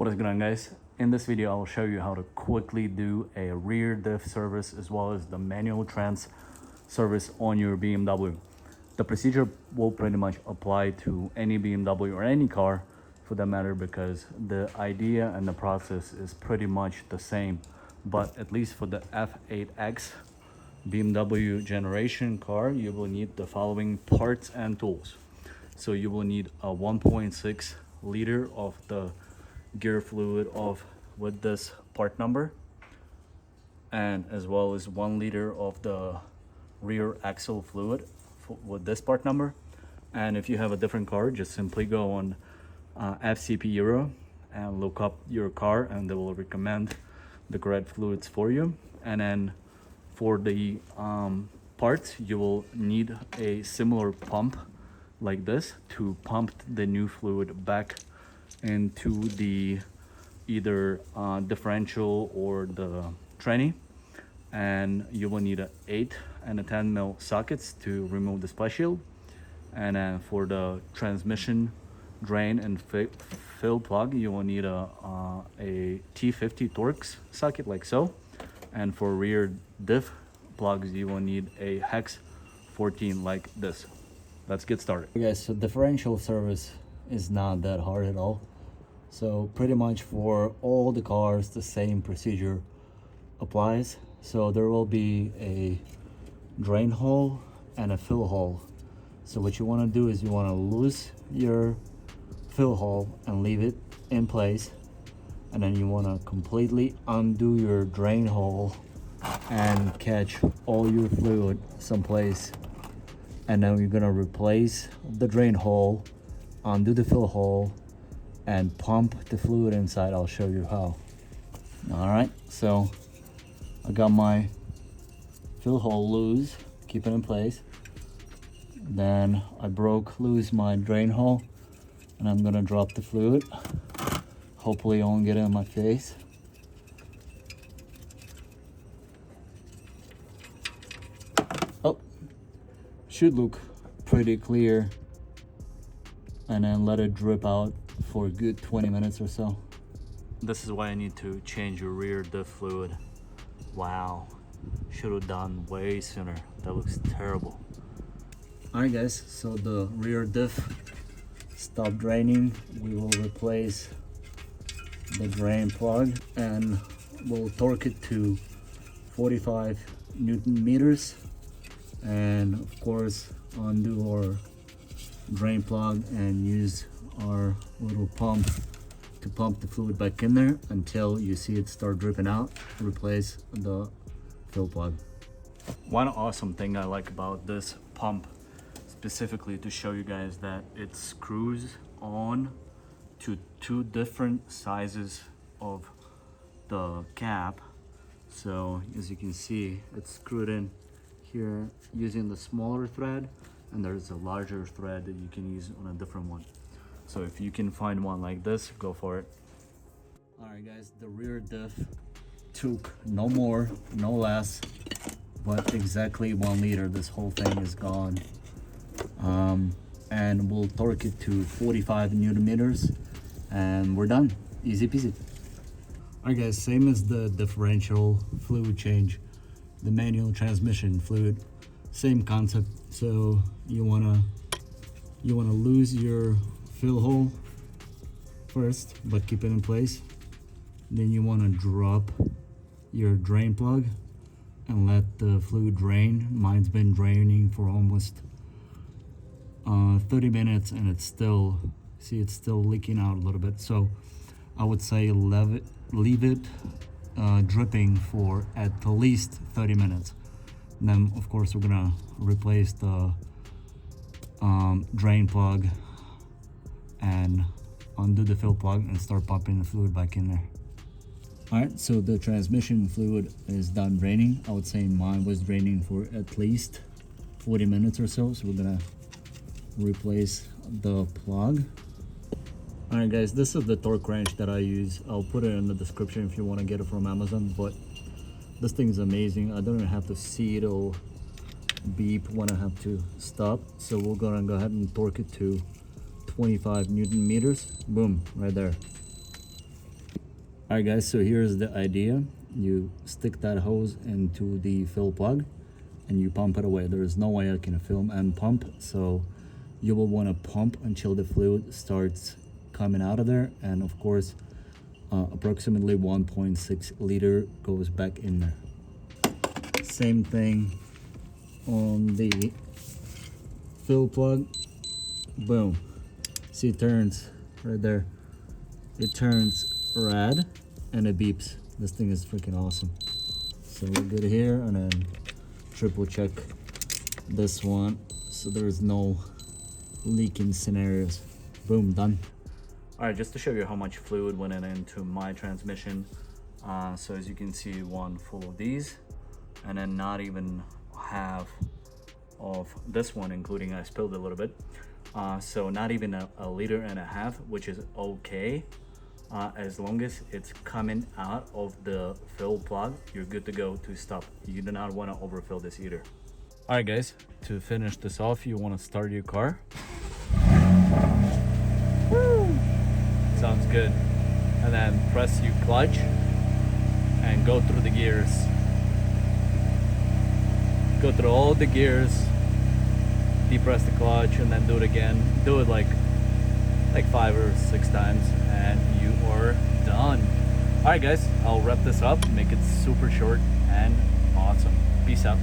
What is going on, guys? In this video I will show you how to quickly do a rear diff service as well as the manual trans service on your BMW. The procedure will pretty much apply to any BMW or any car for that matter, because the idea and the process is pretty much the same. But at least for the F8X BMW generation car, you will need the following parts and tools. So you will need a 1.6 liter of the gear fluid with this part number, and as well as 1 liter of the rear axle fluid with this part number. And if you have a different car, just simply go on FCP Euro and look up your car, and they will recommend the correct fluids for you. And then for the parts, you will need a similar pump like this to pump the new fluid back into the either differential or the tranny. And you will need a 8 and a 10 mil sockets to remove the splash shield. And then for the transmission drain and fill plug, you will need a T50 Torx socket like so. And for rear diff plugs, you will need a hex 14 like this. Let's get started. Okay, guys, so differential service is not that hard at all. So pretty much for all the cars, the same procedure applies. So there will be a drain hole and a fill hole. So what you want to do is you want to loose your fill hole and leave it in place, and then you want to completely undo your drain hole and catch all your fluid someplace. And then you're gonna replace the drain hole, undo the fill hole, and pump the fluid inside. I'll show you how. All right, so I got my fill hole loose, keep it in place. Then I broke loose my drain hole, and I'm gonna drop the fluid. Hopefully it won't get in my face. Oh, should look pretty clear. And then let it drip out for a good 20 minutes or so. This is why I need to change your rear diff fluid. Wow, should have done way sooner. That looks terrible. All right, guys, so the rear diff stopped draining. We will replace the drain plug and we'll torque it to 45 Newton meters, and of course undo our drain plug and use our little pump to pump the fluid back in there until you see it start dripping out. Replace the fill plug. One awesome thing I like about this pump, specifically to show you guys, that it screws on to 2 different sizes of the cap. So as you can see, it's screwed in here using the smaller thread, and there's a larger thread that you can use on a different one. So if you can find one like this, go for it. All right, guys, the rear diff took no more, no less, but exactly 1 liter. This whole thing is gone. And we'll torque it to 45 Newton meters, and we're done. Easy peasy. All right, guys, same as the differential fluid change, the manual transmission fluid, same concept. So you wanna lose your fill hole first, but keep it in place. Then you wanna drop your drain plug and let the fluid drain. Mine's been draining for almost 30 minutes, and it's still leaking out a little bit. So I would say leave it dripping for at least 30 minutes. And then of course we're gonna replace the drain plug and undo the fill plug and start pumping the fluid back in there. All right, so the transmission fluid is done draining. I would say mine was draining for at least 40 minutes or so. So we're gonna replace the plug. All right, guys, this is the torque wrench that I use. I'll put it in the description if you want to get it from Amazon. But this thing is amazing. I don't even have to see it. It'll beep when I have to stop. So we're gonna go ahead and torque it to 25 Newton meters. Boom, right there. Alright guys, so here's the idea. You stick that hose into the fill plug and you pump it away. There is no way I can film and pump, so you will want to pump until the fluid starts coming out of there, and of course approximately 1.6 liter goes back in there. Same thing on the fill plug. Boom. See, it turns right there. It turns red and it beeps. This thing is freaking awesome. So we're good here, and then triple check this one so there's no leaking scenarios. Boom, done. All right, just to show you how much fluid went into my transmission. So as you can see, one full of these, and then not even half of this one, including I spilled a little bit. So not even a liter and a half, which is okay. As long as it's coming out of the fill plug, you're good to go to stop. You do not want to overfill this either. All right guys, to finish this off, you want to start your car. Woo! Sounds good. And then press your clutch and go through the gears. Go through all the gears, depress the clutch, and then do it again. Do it like 5 or 6 times, and you are done. All right guys, I'll wrap this up, make it super short and awesome. Peace out.